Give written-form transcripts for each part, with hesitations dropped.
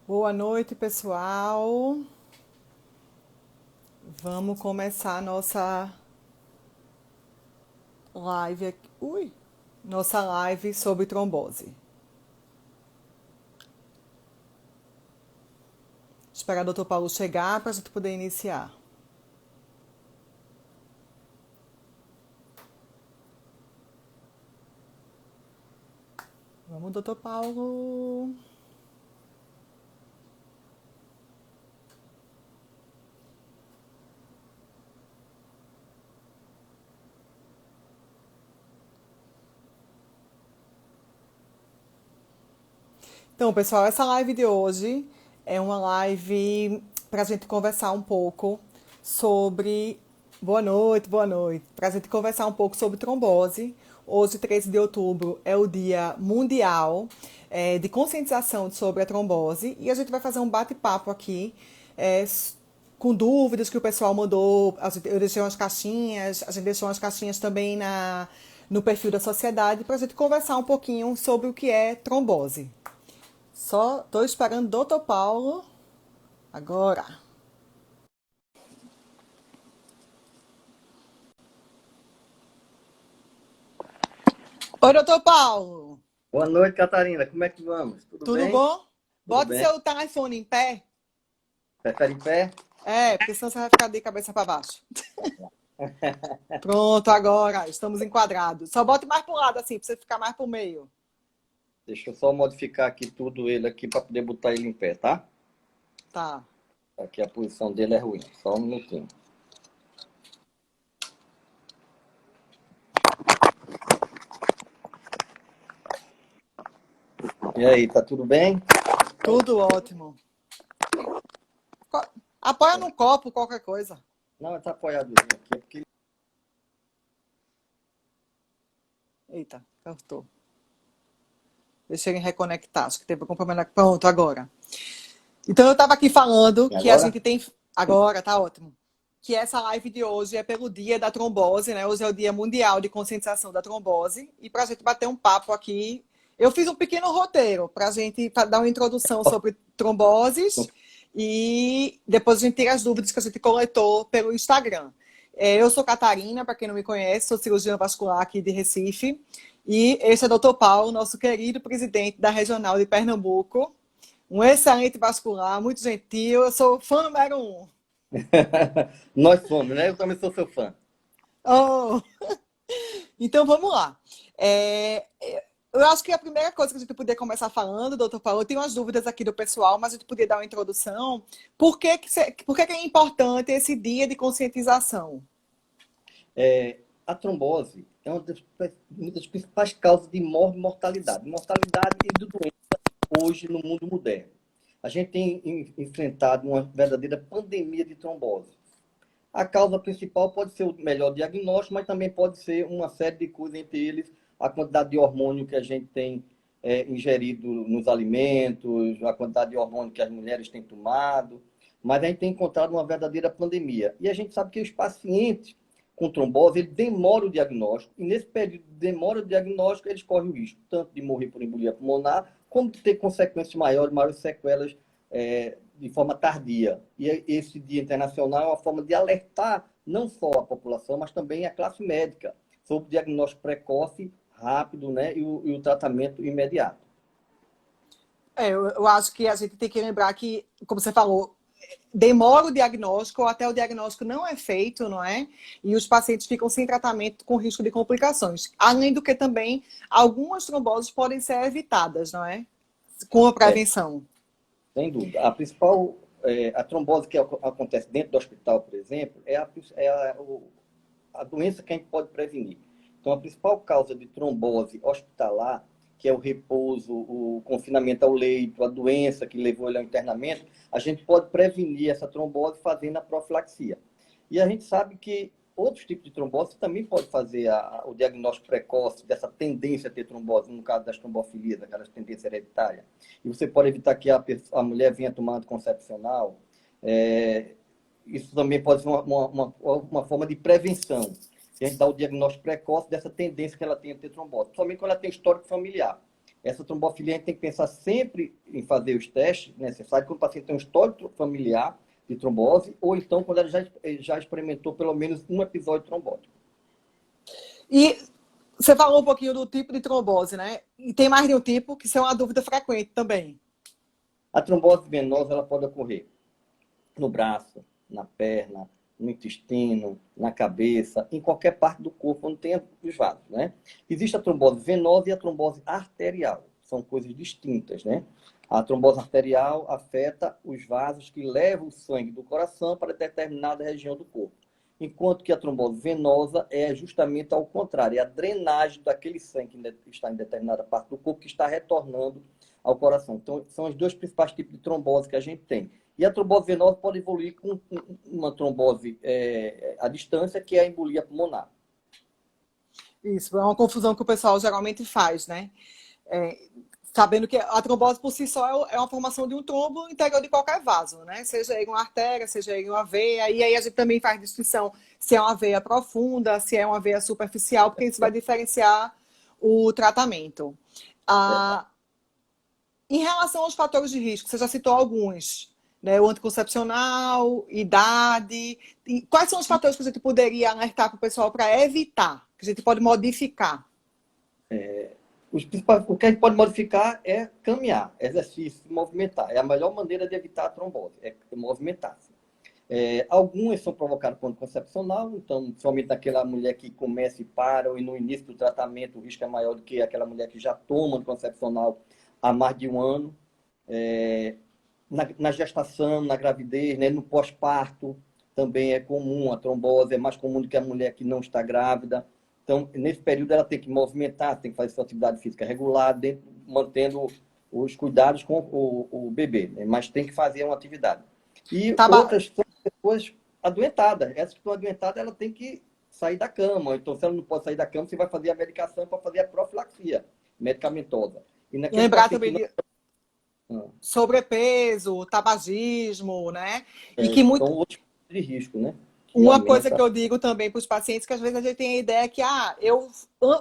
Boa noite, pessoal. Vamos começar a nossa live aqui. Nossa live sobre trombose. Esperar o doutor Paulo chegar para a gente poder iniciar. Vamos, doutor Paulo. Então, pessoal, essa live de hoje é uma live para a gente conversar um pouco sobre. Boa noite, boa noite. Para a gente conversar um pouco sobre trombose. Hoje, 13 de outubro, é o Dia Mundial de Conscientização sobre a Trombose e a gente vai fazer um bate-papo aqui com dúvidas que o pessoal mandou. Eu deixei umas caixinhas, a gente deixou umas caixinhas também no perfil da sociedade para a gente conversar um pouquinho sobre o que é trombose. Só tô esperando o doutor Paulo agora. Oi, doutor Paulo. Boa noite, Catarina. Como é que vamos? Tudo Tudo bem? bom? Tudo Bote bem? seu telefone em pé. Prefere em pé? Porque senão você vai ficar de cabeça para baixo. Pronto, agora estamos enquadrados. Só bote mais pro lado assim, para você ficar mais pro meio. Deixa eu só modificar aqui tudo ele aqui para poder botar ele em pé, tá? Tá. Aqui a posição dele é ruim. Só um minutinho. E aí, tá tudo bem? Tudo ótimo. Apoia no copo qualquer coisa. Não, tá apoiadozinho aqui, é porque... Eita, cortou. Deixa ele reconectar. Acho que teve algum problema. Pronto, agora. Então eu estava aqui falando E que a agora? gente tem. Agora, tá ótimo. Que essa live de hoje é pelo dia da trombose, né? Hoje é o Dia Mundial de Conscientização da Trombose. E para a gente bater um papo aqui, eu fiz um pequeno roteiro para a gente dar uma introdução sobre tromboses e depois a gente tira as dúvidas que a gente coletou pelo Instagram. Eu sou Catarina, para quem não me conhece, sou cirurgiã vascular aqui de Recife. E esse é o doutor Paulo, nosso querido presidente da Regional de Pernambuco. Um excelente vascular, muito gentil. Eu sou fã número um. Nós somos, né? Eu também sou seu fã. Oh, então vamos lá. Eu acho que a primeira coisa que a gente poderia começar falando, doutor Paulo, eu tenho umas dúvidas aqui do pessoal, mas a gente poderia dar uma introdução. Por que é importante esse dia de conscientização? A trombose é uma das principais causas de mortalidade. Mortalidade e de doença hoje no mundo moderno. A gente tem enfrentado uma verdadeira pandemia de trombose. A causa principal pode ser o melhor diagnóstico, mas também pode ser uma série de coisas, entre eles a quantidade de hormônio que a gente tem ingerido nos alimentos, a quantidade de hormônio que as mulheres têm tomado. Mas a gente tem encontrado uma verdadeira pandemia. E a gente sabe que os pacientes com trombose, ele demora o diagnóstico, e nesse período de demora o diagnóstico, eles correm o risco tanto de morrer por embolia pulmonar, como de ter consequências maiores sequelas de forma tardia. E esse Dia Internacional é uma forma de alertar não só a população, mas também a classe médica sobre o diagnóstico precoce, rápido, né, e o tratamento imediato. Eu acho que a gente tem que lembrar que, como você falou, demora o diagnóstico ou até o diagnóstico não é feito, não é? E os pacientes ficam sem tratamento com risco de complicações. Além do que também, algumas tromboses podem ser evitadas, não é? Com a É, prevenção. sem dúvida. A principal, a trombose que acontece dentro do hospital, por exemplo, a doença que a gente pode prevenir. Então, a principal causa de trombose hospitalar, que é o repouso, o confinamento ao leito, a doença que levou ele ao internamento, a gente pode prevenir essa trombose fazendo a profilaxia. E a gente sabe que outros tipos de trombose também pode fazer o diagnóstico precoce dessa tendência a ter trombose, no caso das trombofilias, daquelas tendências hereditárias. E você pode evitar que a mulher venha tomar anticoncepcional. Isso também pode ser uma forma de prevenção. E a gente dá o diagnóstico precoce dessa tendência que ela tem a ter trombose, principalmente quando ela tem histórico familiar. Essa trombofilia a gente tem que pensar sempre em fazer os testes necessários quando o paciente tem um histórico familiar de trombose, ou então quando ele já experimentou pelo menos um episódio trombótico. E você falou um pouquinho do tipo de trombose, né? E tem mais de um tipo, que isso é uma dúvida frequente também. A trombose venosa ela pode ocorrer no braço, na perna, no intestino, na cabeça, em qualquer parte do corpo onde tem os vasos, né? Existe a trombose venosa e a trombose arterial. São coisas distintas, né? A trombose arterial afeta os vasos que levam o sangue do coração para determinada região do corpo. Enquanto que a trombose venosa é justamente ao contrário, é a drenagem daquele sangue que está em determinada parte do corpo que está retornando ao coração. Então, são os dois principais tipos de trombose que a gente tem. E a trombose venosa pode evoluir com uma trombose à distância, que é a embolia pulmonar. Isso, é uma confusão que o pessoal geralmente faz, né? Sabendo que a trombose por si só é uma formação de um trombo no interior de qualquer vaso, né? Seja ele uma artéria, seja ele uma veia, e aí a gente também faz distinção se é uma veia profunda, se é uma veia superficial, porque isso vai diferenciar o tratamento. Em relação aos fatores de risco, você já citou alguns, né? O anticoncepcional, idade. E quais são os fatores que a gente poderia alertar para o pessoal para evitar, que a gente pode modificar? O que a gente pode modificar é caminhar, exercício, se movimentar. É a melhor maneira de evitar a trombose, é movimentar-se. Algumas são provocadas por anticoncepcional, então, somente naquela mulher que começa e para, e no início do tratamento o risco é maior do que aquela mulher que já toma anticoncepcional há mais de um ano. Na gestação, na gravidez, né, no pós-parto, também é comum a trombose, é mais comum do que a mulher que não está grávida. Então, nesse período, ela tem que movimentar, tem que fazer sua atividade física regular, mantendo os cuidados com o bebê, né? Mas tem que fazer uma atividade. E outras são pessoas adoentadas. Essas que estão adoentadas, ela tem que sair da cama. Então, se ela não pode sair da cama, você vai fazer a medicação para fazer a profilaxia medicamentosa. E naquele Lembrar paciente também que de sobrepeso, tabagismo, né? E que são outros de risco, né? Que uma coisa aumenta. que eu digo também para os pacientes, que às vezes a gente tem a ideia que eu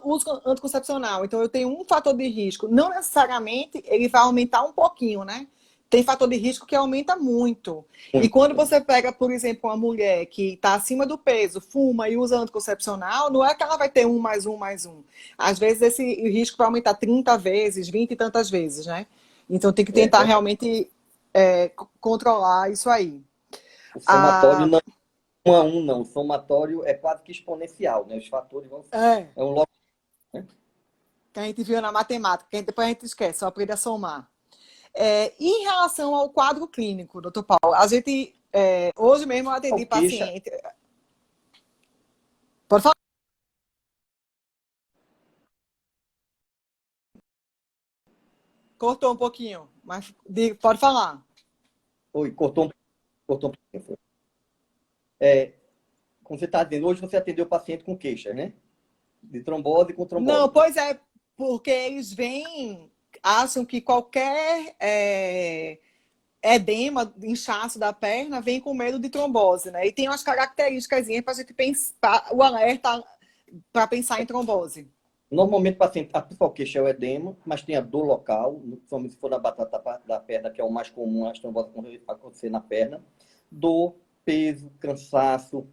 uso anticoncepcional, então eu tenho um fator de risco. Não necessariamente ele vai aumentar um pouquinho, né? Tem fator de risco que aumenta muito. E quando você pega, por exemplo, uma mulher que está acima do peso, fuma e usa anticoncepcional, não é que ela vai ter um mais um mais um. Às vezes esse risco vai aumentar 30 vezes, 20 e tantas vezes, né? Então tem que tentar realmente controlar isso aí. O somatório não é um a um, não. O somatório é quase que exponencial, né? Os fatores vão. É um logo. Né? Que a gente viu na matemática, que depois a gente esquece, só aprende a somar. Em relação ao quadro clínico, doutor Paulo, a gente, hoje mesmo eu atendi paciente. Pode falar? Cortou um pouquinho, mas pode falar. Oi, cortou um pouquinho. Como você está dizendo, hoje você atendeu o paciente com queixas, né? De trombose com Não, trombose. pois é, porque eles acham que qualquer edema, inchaço da perna, vem com medo de trombose, né? E tem umas características para a gente pensar, o alerta para pensar em trombose. Normalmente, o paciente, a principal queixa é o edema, mas tem a dor local, principalmente se for na batata da perna, que é o mais comum, a trombose acontecer na perna. Dor, peso, cansaço,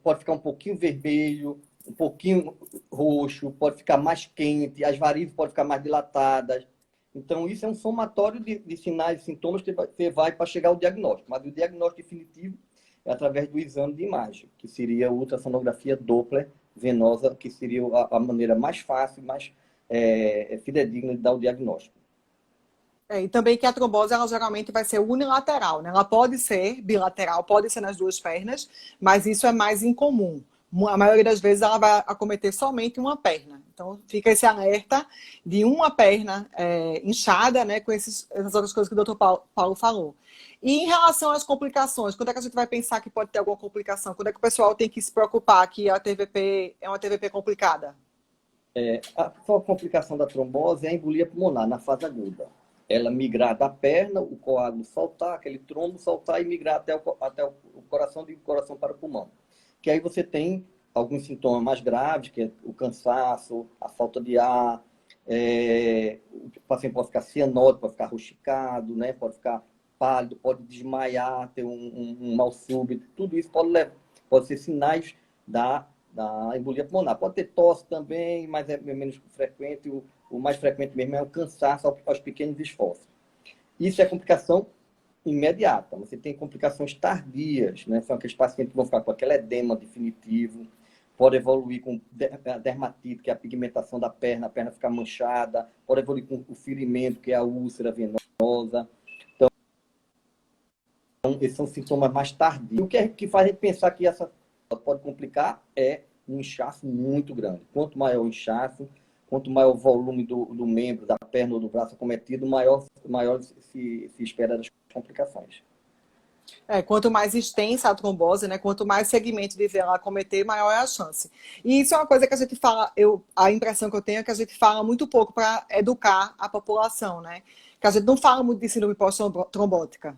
pode ficar um pouquinho vermelho, um pouquinho roxo, pode ficar mais quente, as varizes podem ficar mais dilatadas. Então, isso é um somatório de sinais e sintomas que você vai para chegar ao diagnóstico. Mas o diagnóstico definitivo é através do exame de imagem, que seria a ultrassonografia Doppler venosa, que seria a maneira mais fácil, mais fidedigna de dar o diagnóstico. E também que a trombose, ela geralmente vai ser unilateral, né? Ela pode ser bilateral, pode ser nas duas pernas, mas isso é mais incomum. A maioria das vezes ela vai acometer somente uma perna. Então fica esse alerta de uma perna inchada, né? Com essas outras coisas que o doutor Paulo falou. E em relação às complicações, quando é que a gente vai pensar que pode ter alguma complicação? Quando é que o pessoal tem que se preocupar que a TVP é uma TVP complicada? A principal complicação da trombose é a embolia pulmonar, na fase aguda. Ela migrar da perna, o coágulo saltar, aquele trombo saltar e migrar até o coração, do coração para o pulmão. Que aí você tem alguns sintomas mais graves, que é o cansaço, a falta de ar, O paciente pode ficar cianótico, pode ficar rosticado, né? Pode ficar pálido, pode desmaiar, ter um mal súbito. Tudo isso pode ser sinais da embolia pulmonar. Pode ter tosse também, mas é menos frequente. O mais frequente mesmo é o cansaço aos pequenos esforços. Isso é complicação imediata. Você tem complicações tardias, né? São aqueles pacientes que vão ficar com aquele edema definitivo, pode evoluir com dermatite, que é a pigmentação da perna, a perna ficar manchada, pode evoluir com o ferimento, que é a úlcera venosa. Então, esses são sintomas mais tardios. O que faz a gente pensar que essa pode complicar é um inchaço muito grande. Quanto maior o inchaço, quanto maior o volume do membro, da perna ou do braço acometido, maior se espera das complicações. Quanto mais extensa a trombose, né? Quanto mais segmento de veia ela acometer, maior é a chance. E isso é uma coisa que a gente fala, a impressão que eu tenho é que a gente fala muito pouco para educar a população, né? Que a gente não fala muito de síndrome pós-trombótica,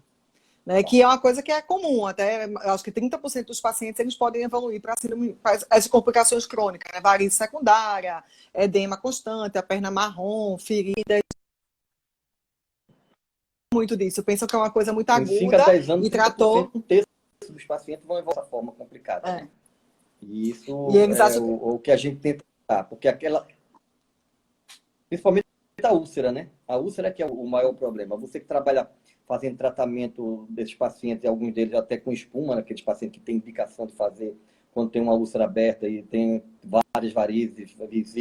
né? Que é uma coisa que é comum, até acho que 30% dos pacientes eles podem evoluir para as complicações crônicas, né? Varize secundária, edema constante, a perna marrom, ferida. Muito disso. Pensam que é uma coisa muito Em 5 a aguda 10 anos, e tratou. um terço dos pacientes vão evoluir dessa forma complicada. É. Né? E isso E eles é acham... o que a gente tenta tratar, porque principalmente a úlcera, né? A úlcera que é o maior problema. Você que trabalha fazendo tratamento desses pacientes, alguns deles até com espuma, né? Aqueles pacientes que têm indicação de fazer quando tem uma úlcera aberta e tem várias varizes,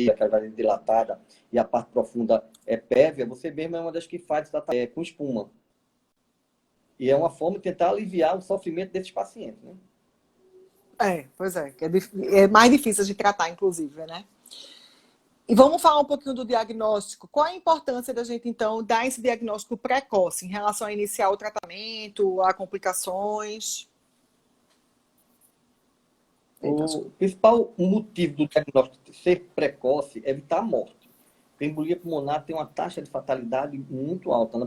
aquela varize dilatada, e a parte profunda é pévia, você mesmo é uma das que faz com espuma. E é uma forma de tentar aliviar o sofrimento desses pacientes, né? Pois é. É mais difícil de tratar, inclusive, né? E vamos falar um pouquinho do diagnóstico. Qual a importância da gente, então, dar esse diagnóstico precoce em relação a iniciar o tratamento, a complicações? O principal motivo do diagnóstico ser precoce é evitar a morte. A embolia pulmonar tem uma taxa de fatalidade muito alta.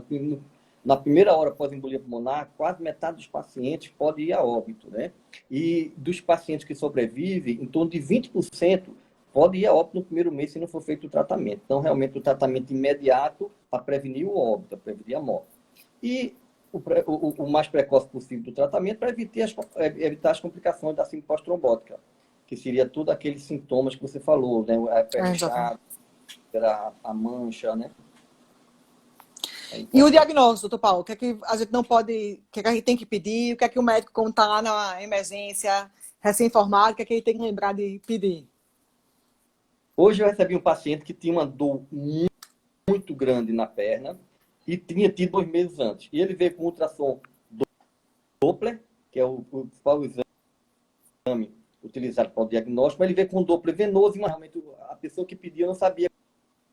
Na primeira hora após a embolia pulmonar, quase metade dos pacientes pode ir a óbito, né? E dos pacientes que sobrevivem, em torno de 20% pode ir a óbito no primeiro mês se não for feito o tratamento. Então, realmente, o tratamento imediato para prevenir o óbito, para prevenir a morte. E o mais precoce possível do tratamento para evitar as complicações da síndrome pós-trombótica, que seria todos aqueles sintomas que você falou, né? A perna inchada, a mancha, né? E o diagnóstico, doutor Paulo? O que é que a gente não pode, o que é que a gente tem que pedir? O que é que o médico, quando está lá na emergência, recém-formado, o que é que ele tem que lembrar de pedir? Hoje eu recebi um paciente que tinha uma dor muito grande na perna e tinha tido 2 meses antes. E ele veio com ultrassom Doppler, que é o principal exame utilizado para o diagnóstico, mas ele veio com um Doppler venoso e realmente a pessoa que pedia não sabia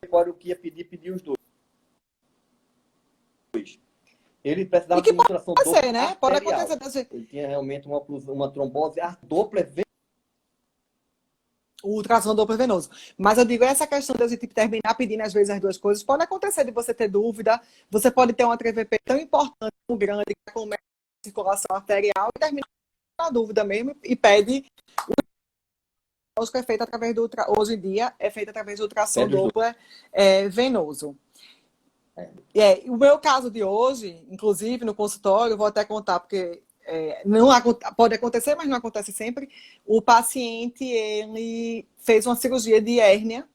qual era o que ia pedir, pediu os dois. Ele precisava de um ultrassom Doppler né? Pode acontecer. Ele tinha realmente uma trombose Doppler o ultrassom Doppler venoso. Mas eu digo, essa questão de a gente terminar pedindo às vezes as duas coisas, pode acontecer de você ter dúvida, você pode ter uma TVP tão importante, tão grande, que começa a circulação arterial e termina na dúvida mesmo e pede o que é feito através do hoje em dia é feito através do ultrassom Doppler venoso. O meu caso de hoje, inclusive no consultório, eu vou até contar porque não pode acontecer, mas não acontece sempre. O paciente ele fez uma cirurgia de hérnia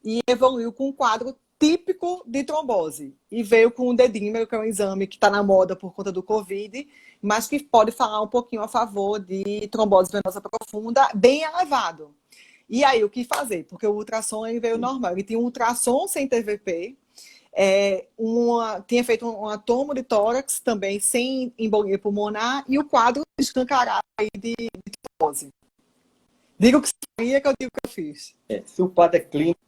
e evoluiu com um quadro típico de trombose e veio com um dedímero, que é um exame que está na moda por conta do Covid, mas que pode falar um pouquinho a favor de trombose venosa profunda bem elevado. E aí, o que fazer? Porque o ultrassom ele veio normal. Ele tinha um ultrassom sem TVP, tinha feito uma tomo de tórax também sem embolia pulmonar e o quadro escancarado aí de trombose. Diga o que você faria, que eu digo o que eu fiz. Se o quadro é clínico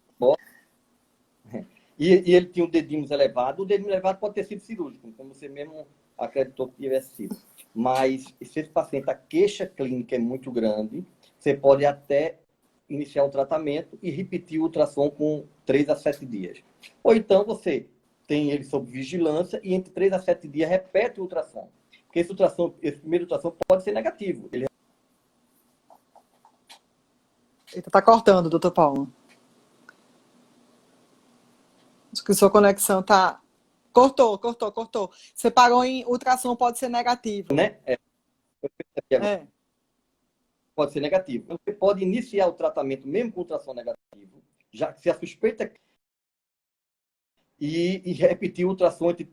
e ele tinha um dedinho elevado, o dedinho elevado pode ter sido cirúrgico, como você mesmo acreditou que tivesse sido. Mas se esse paciente, a queixa clínica é muito grande, você pode até iniciar o tratamento e repetir o ultrassom com 3 a 7 dias. Ou então você tem ele sob vigilância e entre 3 a 7 dias repete o ultrassom. Porque esse primeiro ultrassom pode ser negativo. Ele está cortando, doutor Paulo. Acho que sua conexão tá. Cortou. Você parou em ultrassom pode ser negativo. Né? É. Pode ser negativo. Você pode iniciar o tratamento mesmo com ultrassom negativo, já que se a suspeita e repetir o ultrassom entre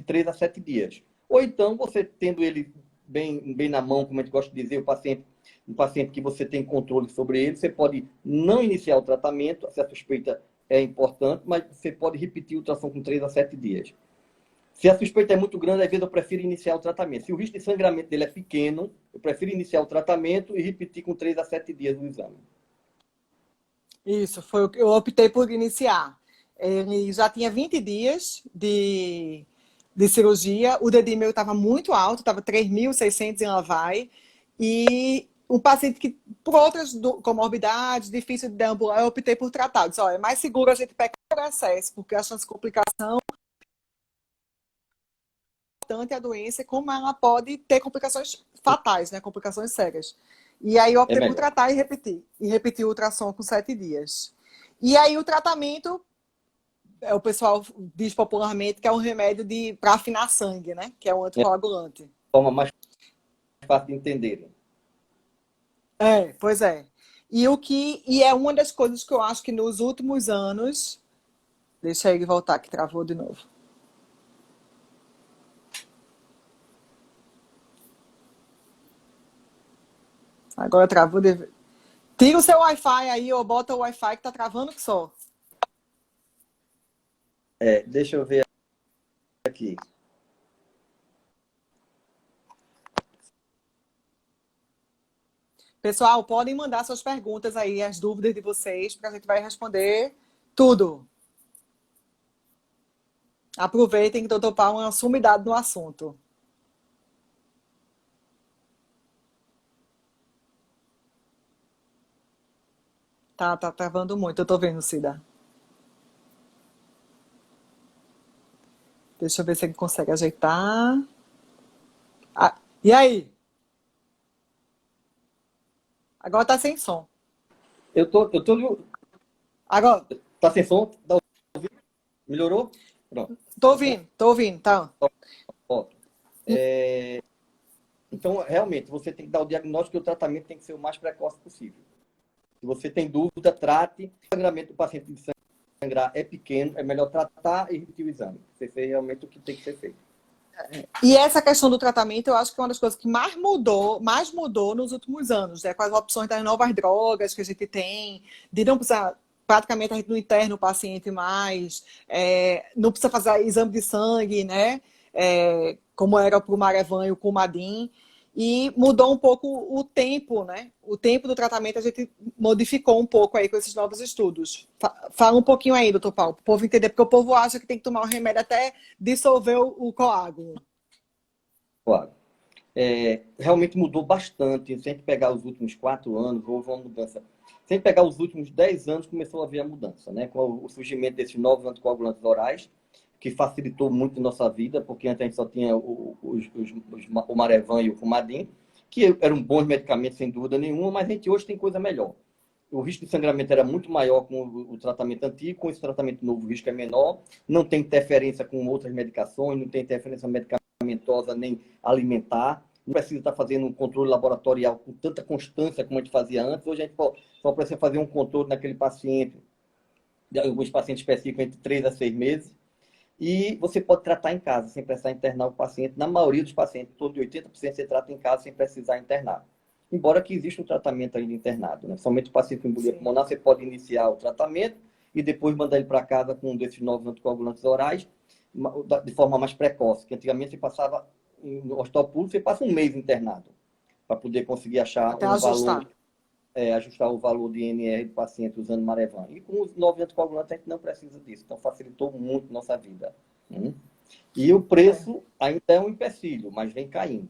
3 a 7 dias. Ou então, você tendo ele bem na mão, como a gente gosta de dizer, um paciente que você tem controle sobre ele, você pode não iniciar o tratamento, se a suspeita é importante, mas você pode repetir o ultrassom com 3 a 7 dias. Se a suspeita é muito grande, às vezes eu prefiro iniciar o tratamento. Se o risco de sangramento dele é pequeno, eu prefiro iniciar o tratamento e repetir com 3 a 7 dias o exame. Isso, foi o que eu optei por iniciar. Ele já tinha 20 dias de cirurgia, o dedinho meu estava muito alto, estava 3.600 em Lavai, e um paciente que, por outras comorbidades, difícil de deambular, eu optei por tratar. Eu disse, ó, é mais seguro a gente pegar por excesso, porque a chance de complicação é a doença, como ela pode ter complicações fatais, né? Complicações sérias. E aí eu optei por tratar e repetir. E repetir o ultrassom com 7 dias. E aí o tratamento, o pessoal diz popularmente que é um remédio para afinar sangue, né? Que é um anticoagulante. Forma mais fácil de entender. Pois é. E é uma das coisas que eu acho que nos últimos anos... Deixa ele voltar, que travou de novo. Agora travou de... Tira o seu Wi-Fi aí ou bota o Wi-Fi que tá travando que só. Deixa eu ver aqui. Pessoal, podem mandar suas perguntas aí, as dúvidas de vocês, porque a gente vai responder tudo. Aproveitem que eu tô para uma sumidade no assunto. Tá travando muito, eu tô vendo, Cida. Deixa eu ver se ele consegue ajeitar. E aí? Agora tá sem som. Eu tô... Agora. Tá sem som? Tá ouvindo? Melhorou? Pronto. Tô ouvindo, tá. Então, realmente, você tem que dar o diagnóstico e o tratamento tem que ser o mais precoce possível. Se você tem dúvida, trate. O sangramento do paciente de sangrar é pequeno, é melhor tratar e repetir o exame. Você fez realmente o que tem que ser feito. E essa questão do tratamento, eu acho que é uma das coisas que mais mudou nos últimos anos, né? Com as opções das novas drogas que a gente tem, de não precisar, praticamente a gente não interna o paciente mais, não precisa fazer exame de sangue, né? Como era para o Marevan e o Coumadin. E mudou um pouco o tempo, né? O tempo do tratamento a gente modificou um pouco aí com esses novos estudos. Fala um pouquinho aí, doutor Paulo, para o povo entender, porque o povo acha que tem que tomar um remédio até dissolver o coágulo. Claro. Realmente mudou bastante. Se a gente pegar os últimos 4 anos, houve uma mudança. Se a gente pegar os últimos 10 anos, começou a haver a mudança, né? Com o surgimento desses novos anticoagulantes orais, que facilitou muito a nossa vida, porque antes a gente só tinha o Marevan e o Coumadin, que eram bons medicamentos, sem dúvida nenhuma, mas a gente hoje tem coisa melhor. O risco de sangramento era muito maior com o tratamento antigo, com esse tratamento novo o risco é menor, não tem interferência com outras medicações, não tem interferência medicamentosa nem alimentar, não precisa estar fazendo um controle laboratorial com tanta constância como a gente fazia antes. Hoje a gente só precisa fazer um controle naquele paciente, de alguns pacientes específicos, entre 3 a 6 meses, e você pode tratar em casa, sem precisar internar o paciente. Na maioria dos pacientes, em torno de 80% você trata em casa sem precisar internar. Embora que exista um tratamento ainda internado, né? Somente o paciente com embolia pulmonar, você pode iniciar o tratamento e depois mandar ele para casa com um desses novos anticoagulantes orais de forma mais precoce. Que antigamente você passava, no hospital público, você passa um mês internado para poder conseguir achar até um ajustar. valor, ajustar o valor de INR do paciente usando Marevan. E com os novos anticoagulantes a gente não precisa disso. Então facilitou muito nossa vida. E o preço ainda é um empecilho, mas vem caindo.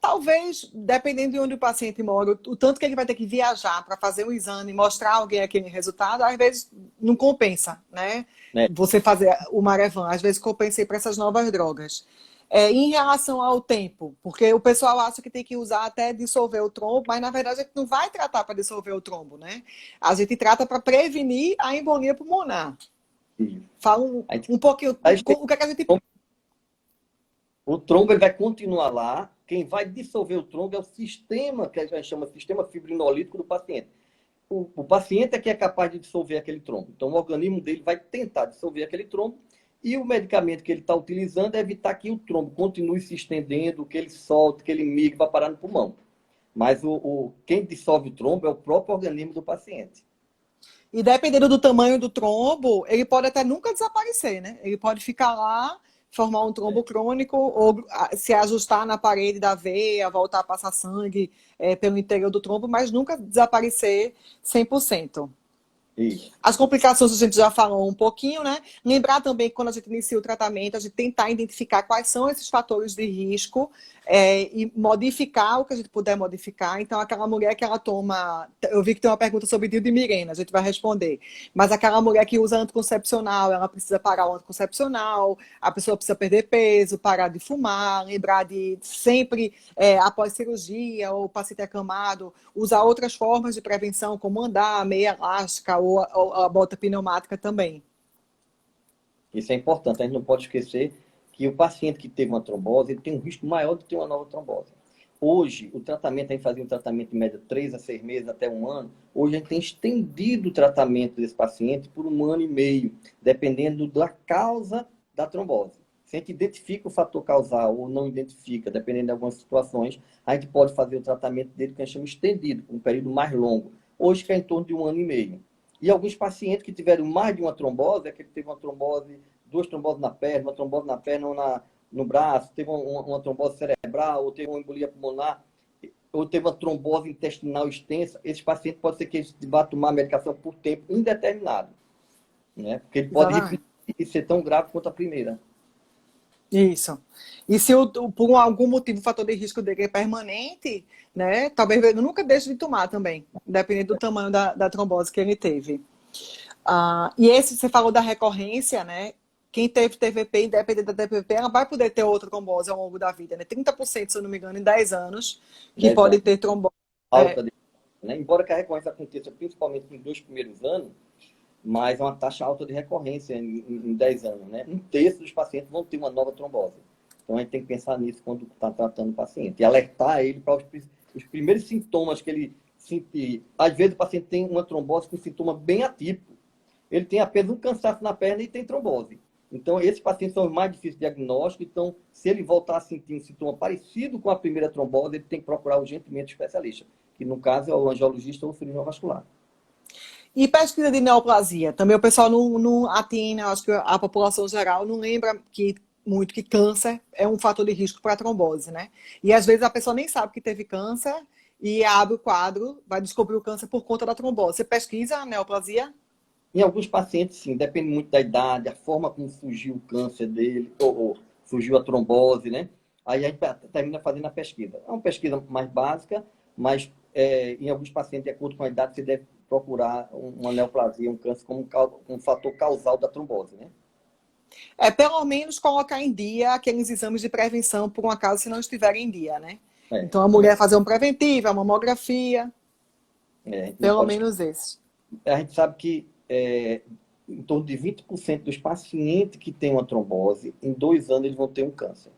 Talvez, dependendo de onde o paciente mora, o tanto que ele vai ter que viajar para fazer um exame, mostrar a alguém aquele resultado, às vezes não compensa, né? Você fazer o Marevan, às vezes compensa ir para essas novas drogas. em relação ao tempo, porque o pessoal acha que tem que usar até dissolver o trombo, mas na verdade a gente não vai tratar para dissolver o trombo, né? A gente trata para prevenir a embolia pulmonar. Isso. Fala um pouquinho, Aí o que é que a gente... o trombo ele vai continuar lá. Quem vai dissolver o trombo é o sistema, que a gente chama de sistema fibrinolítico do paciente. O paciente é que é capaz de dissolver aquele trombo. Então, o organismo dele vai tentar dissolver aquele trombo e o medicamento que ele está utilizando é evitar que o trombo continue se estendendo, que ele solte, que ele migre para parar no pulmão. Mas quem dissolve o trombo é o próprio organismo do paciente. E dependendo do tamanho do trombo, ele pode até nunca desaparecer, né? Ele pode ficar lá, formar um trombo crônico, ou se ajustar na parede da veia, voltar a passar sangue pelo interior do trombo, mas nunca desaparecer 100%. Isso. As complicações a gente já falou um pouquinho, né? Lembrar também que quando a gente inicia o tratamento, a gente tentar identificar quais são esses fatores de risco e modificar o que a gente puder modificar. Então, aquela mulher que ela toma... Eu vi que tem uma pergunta sobre dildimirirena, a gente vai responder. Mas aquela mulher que usa anticoncepcional, ela precisa parar o anticoncepcional, a pessoa precisa perder peso, parar de fumar, lembrar de sempre, após cirurgia ou paciente acamado, usar outras formas de prevenção, como andar, meia elástica ou a bota pneumática também. Isso é importante. A gente não pode esquecer que o paciente que teve uma trombose ele tem um risco maior de ter uma nova trombose. Hoje, o tratamento, a gente fazia um tratamento em média 3 a 6 meses, até um ano. Hoje, a gente tem estendido o tratamento desse paciente por um ano e meio, dependendo da causa da trombose. Se a gente identifica o fator causal ou não identifica, dependendo de algumas situações, a gente pode fazer o tratamento dele que a gente chama estendido, por um período mais longo. Hoje, que é em torno de um ano e meio. E alguns pacientes que tiveram mais de uma trombose, é que ele teve uma trombose, duas tromboses na perna, uma trombose na perna ou no braço, teve uma trombose cerebral, ou teve uma embolia pulmonar, ou teve uma trombose intestinal extensa, esse paciente pode ser que ele vá tomar medicação por tempo indeterminado, né? Porque ele pode repetir e ser tão grave quanto a primeira. Isso. E se por algum motivo o fator de risco dele é permanente, né? Talvez ele nunca deixe de tomar também, dependendo do tamanho da trombose que ele teve. E esse, você falou da recorrência, né? Quem teve TVP, independente da TVP, ela vai poder ter outra trombose ao longo da vida, né? 30%, se eu não me engano, em 10 anos, que 10 pode anos. ter trombose. Alta, né? Embora que a recorrência aconteça principalmente nos 2 primeiros anos, mas é uma taxa alta de recorrência em 10 anos, né? Um terço dos pacientes vão ter uma nova trombose. Então, a gente tem que pensar nisso quando está tratando o paciente. E alertar ele para os primeiros sintomas que ele sentir. Às vezes, o paciente tem uma trombose com sintoma bem atípico. Ele tem apenas um cansaço na perna e tem trombose. Então, esses pacientes são os mais difíceis de diagnóstico. Então, se ele voltar a sentir um sintoma parecido com a primeira trombose, ele tem que procurar urgentemente o especialista, que no caso é o angiologista ou o cirurgião vascular. E pesquisa de neoplasia? Também o pessoal não atina, acho que a população geral não lembra muito que câncer é um fator de risco para a trombose, né? E às vezes a pessoa nem sabe que teve câncer e abre o quadro, vai descobrir o câncer por conta da trombose. Você pesquisa a neoplasia? Em alguns pacientes, sim, depende muito da idade, a forma como surgiu o câncer dele, ou surgiu a trombose, né? Aí a gente termina fazendo a pesquisa. É uma pesquisa mais básica, mas em alguns pacientes, de acordo com a idade, você deve procurar uma neoplasia, um câncer, como um fator causal da trombose, né? Pelo menos colocar em dia aqueles exames de prevenção, por um acaso, se não estiverem em dia, né? Então, a mulher fazer um preventivo, a mamografia, pelo menos esse. A gente sabe que em torno de 20% dos pacientes que têm uma trombose, em 2 anos eles vão ter um câncer.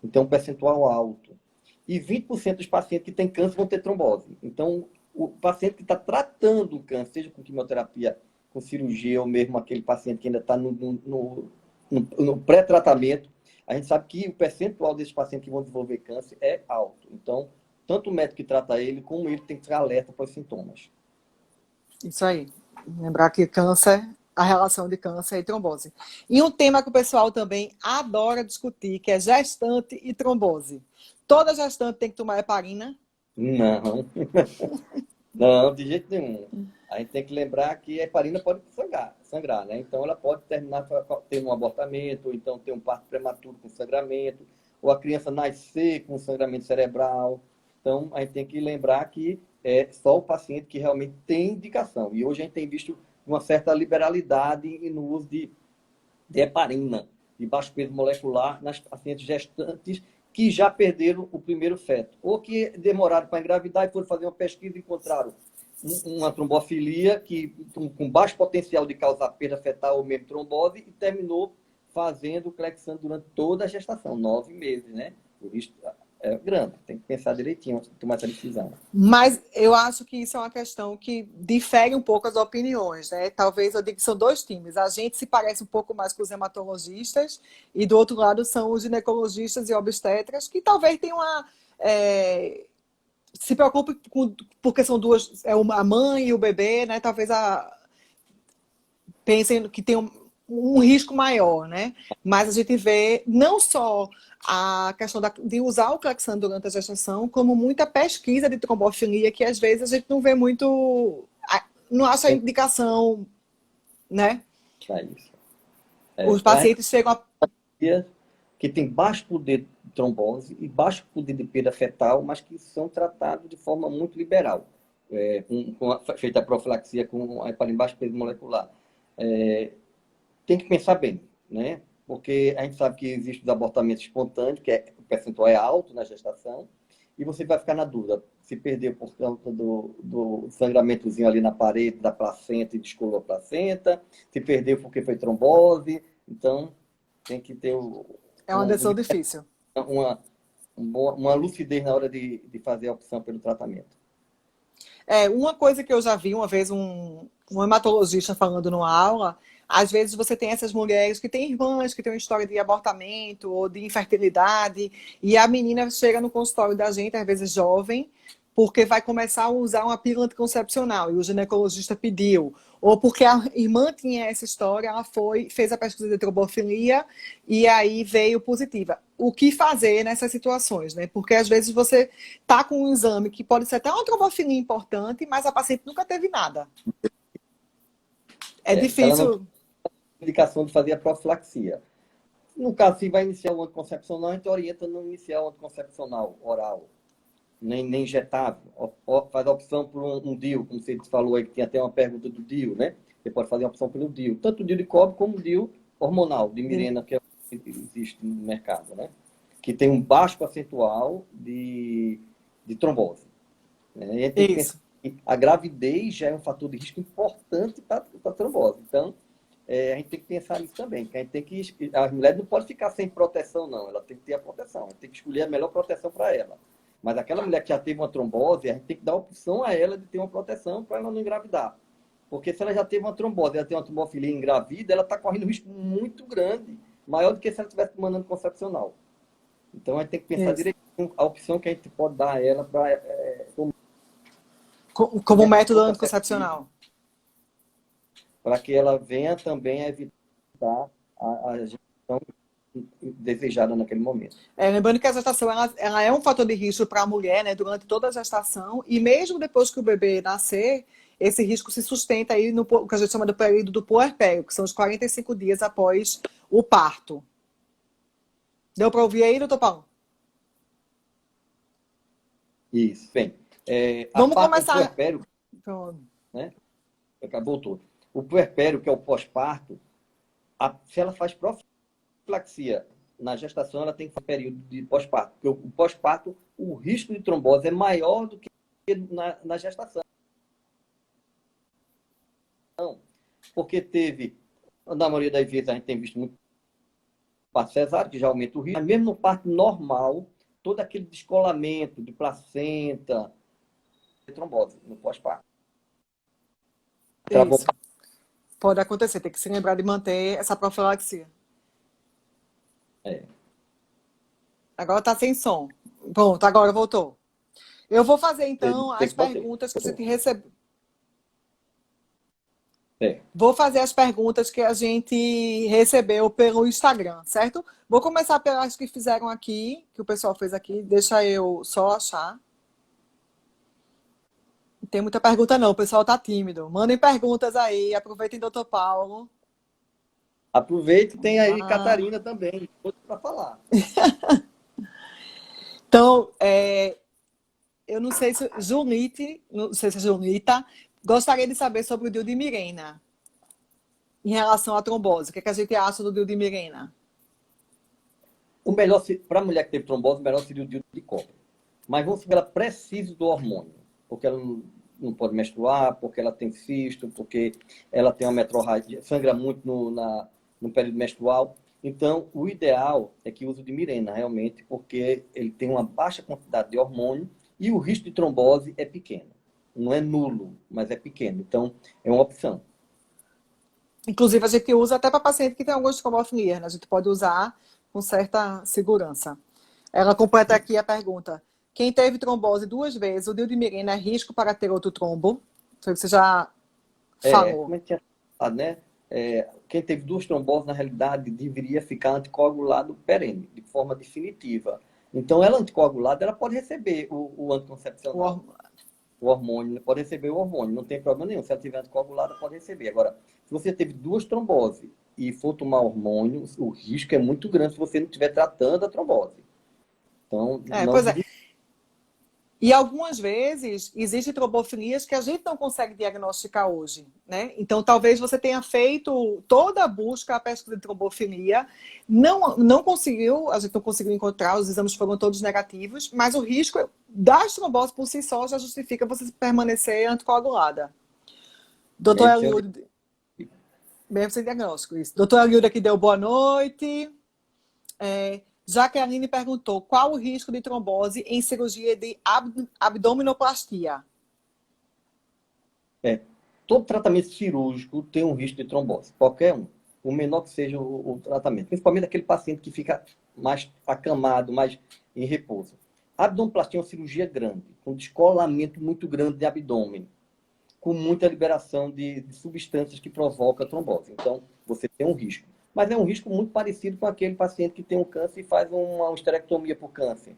Então, um percentual alto. E 20% dos pacientes que têm câncer vão ter trombose. Então, o paciente que está tratando o câncer, seja com quimioterapia, com cirurgia, ou mesmo aquele paciente que ainda está no pré-tratamento, a gente sabe que o percentual desses pacientes que vão desenvolver câncer é alto. Então, tanto o médico que trata ele, como ele tem que ficar alerta para os sintomas. Isso aí. Lembrar que câncer, a relação de câncer e trombose. E um tema que o pessoal também adora discutir, que é gestante e trombose. Toda gestante tem que tomar heparina? Não. Não, de jeito nenhum. A gente tem que lembrar que a heparina pode sangrar, né? Então, ela pode terminar tendo um abortamento, ou então ter um parto prematuro com sangramento, ou a criança nascer com sangramento cerebral. Então, a gente tem que lembrar que é só o paciente que realmente tem indicação. E hoje a gente tem visto uma certa liberalidade no uso de heparina. de baixo peso molecular nas pacientes gestantes que já perderam o primeiro feto, ou que demoraram para engravidar e foram fazer uma pesquisa e encontraram uma trombofilia com baixo potencial de causar perda fetal ou mesmo trombose e terminou fazendo o clexane durante toda a gestação, 9 meses, né? O risco é grande, tem que pensar direitinho, tomar essa decisão. Mas eu acho que isso é uma questão que difere um pouco as opiniões, né? Talvez eu diga que são dois times. A gente se parece um pouco mais com os hematologistas e do outro lado são os ginecologistas e obstetras que talvez tenham se preocupe porque são duas, a mãe e o bebê, né? Talvez pensem que tem um risco maior, né? Mas a gente vê não só a questão de usar o clexane durante a gestação, como muita pesquisa de trombofilia, que às vezes a gente não vê muito, não acha a indicação, né? É isso. Os pacientes chegam a... que tem baixo poder de trombose e baixo poder de perda fetal, mas que são tratados de forma muito liberal. Feita a profilaxia com a heparina baixo peso molecular. Tem que pensar bem, né? Porque a gente sabe que existem os abortamentos espontâneos, o percentual é alto na gestação, e você vai ficar na dúvida se perdeu por conta do sangramentozinho ali na parede da placenta e descolou a placenta, se perdeu porque foi trombose. Então, tem que ter É uma decisão difícil. Uma lucidez na hora de fazer a opção pelo tratamento. Uma coisa que eu já vi uma vez um hematologista falando numa aula, às vezes você tem essas mulheres que têm irmãs, que têm uma história de abortamento ou de infertilidade, e a menina chega no consultório da gente, às vezes jovem, porque vai começar a usar uma pílula anticoncepcional, e o ginecologista pediu. Ou porque a irmã tinha essa história, ela fez a pesquisa de trombofilia, e aí veio positiva. O que fazer nessas situações, né? Porque às vezes você está com um exame que pode ser até uma trombofilia importante, mas a paciente nunca teve nada. É difícil... Indicação de fazer a profilaxia. No caso, se vai iniciar o anticoncepcional, a gente orienta não iniciar o anticoncepcional oral, nem injetável. Faz a opção por um DIU, como você falou aí, que tem até uma pergunta do DIU, né? Você pode fazer a opção pelo DIU. Tanto o DIU de cobre como o DIU hormonal, de Mirena, que existe no mercado, né? Que tem um baixo percentual de trombose. Né? E a gente tem que pensar que a gravidez já é um fator de risco importante para a trombose. Então, a gente tem que pensar nisso também. Que a mulher não pode ficar sem proteção, não. Ela tem que ter a proteção. A gente tem que escolher a melhor proteção para ela. Mas aquela mulher que já teve uma trombose, a gente tem que dar a opção a ela de ter uma proteção para ela não engravidar. Porque se ela já teve uma trombose, ela tem uma trombofilia engravida, ela está correndo um risco muito grande, maior do que se ela estivesse tomando anticoncepcional. Então, a gente tem que pensar direitinho a opção que a gente pode dar a ela para... como método anticoncepcional. Para que ela venha também a evitar a gestação desejada naquele momento. Lembrando que a gestação ela é um fator de risco para a mulher, né, durante toda a gestação, e mesmo depois que o bebê nascer, esse risco se sustenta aí no que a gente chama do período do puerpério, que são os 45 dias após o parto. Deu para ouvir aí, doutor Paulo? Isso, bem. Vamos começar. O puerpério, né? Voltou. O puerpério, que é o pós-parto, se ela faz profilaxia na gestação, ela tem que fazer período de pós-parto. Porque o pós-parto, o risco de trombose é maior do que na gestação. Porque na maioria das vezes, a gente tem visto muito parto cesáreo, que já aumenta o risco. Mas mesmo no parto normal, todo aquele descolamento de placenta, de trombose no pós-parto. Isso. Pode acontecer, tem que se lembrar de manter essa profilaxia. Agora tá sem som. Pronto, agora voltou. Eu vou fazer, então, as perguntas que a gente recebeu. Vou fazer as perguntas que a gente recebeu pelo Instagram, certo? Vou começar pelas que fizeram aqui, que o pessoal fez aqui. Deixa eu só achar. Não tem muita pergunta não, o pessoal tá tímido. Mandem perguntas aí, aproveitem, doutor Paulo. Aproveite, tem aí Catarina também, para falar. Então, eu não sei se não sei se é Junita, gostaria de saber sobre o DIU de Mirena, em relação à trombose. O que a gente acha do DIU de Mirena? O melhor, para a mulher que teve trombose, o melhor seria o DIU de cobre. Mas vamos supor que ela precise do hormônio, porque ela não pode menstruar, porque ela tem cisto, porque ela tem uma metrorragia, sangra muito no período menstrual. Então, o ideal é que use o de Mirena, realmente, porque ele tem uma baixa quantidade de hormônio e o risco de trombose é pequeno. Não é nulo, mas é pequeno. Então, é uma opção. Inclusive, a gente usa até para paciente que tem algumas trombofilias, né? A gente pode usar com certa segurança. Ela completa aqui a pergunta. Quem teve trombose 2 vezes, o Mirena é risco para ter outro trombo? Foi o que você já falou. Como a gente tinha falado, né? Quem teve 2 tromboses, na realidade, deveria ficar anticoagulado perene, de forma definitiva. Então, ela anticoagulada, ela pode receber o anticoncepcional. O hormônio, pode receber o hormônio, não tem problema nenhum. Se ela tiver anticoagulada, pode receber. Agora, se você teve 2 tromboses e for tomar hormônio, o risco é muito grande se você não estiver tratando a trombose. Então, pois é. E algumas vezes existem trombofilias que a gente não consegue diagnosticar hoje, né? Então, talvez você tenha feito toda a busca, a pesquisa de trombofilia, não conseguiu, a gente não conseguiu encontrar, os exames foram todos negativos, mas o risco das tromboses por si só já justifica você permanecer anticoagulada. Doutora Eliuda, mesmo sem diagnóstico, isso. Doutora Eliuda que deu boa noite. Jaqueline perguntou qual o risco de trombose em cirurgia de abdominoplastia? Todo tratamento cirúrgico tem um risco de trombose, qualquer um. O menor que seja o tratamento, principalmente aquele paciente que fica mais acamado, mais em repouso. A abdominoplastia é uma cirurgia grande, com descolamento muito grande de abdômen, com muita liberação de substâncias que provocam a trombose. Então, você tem um risco. Mas é um risco muito parecido com aquele paciente que tem um câncer e faz uma esterectomia por câncer.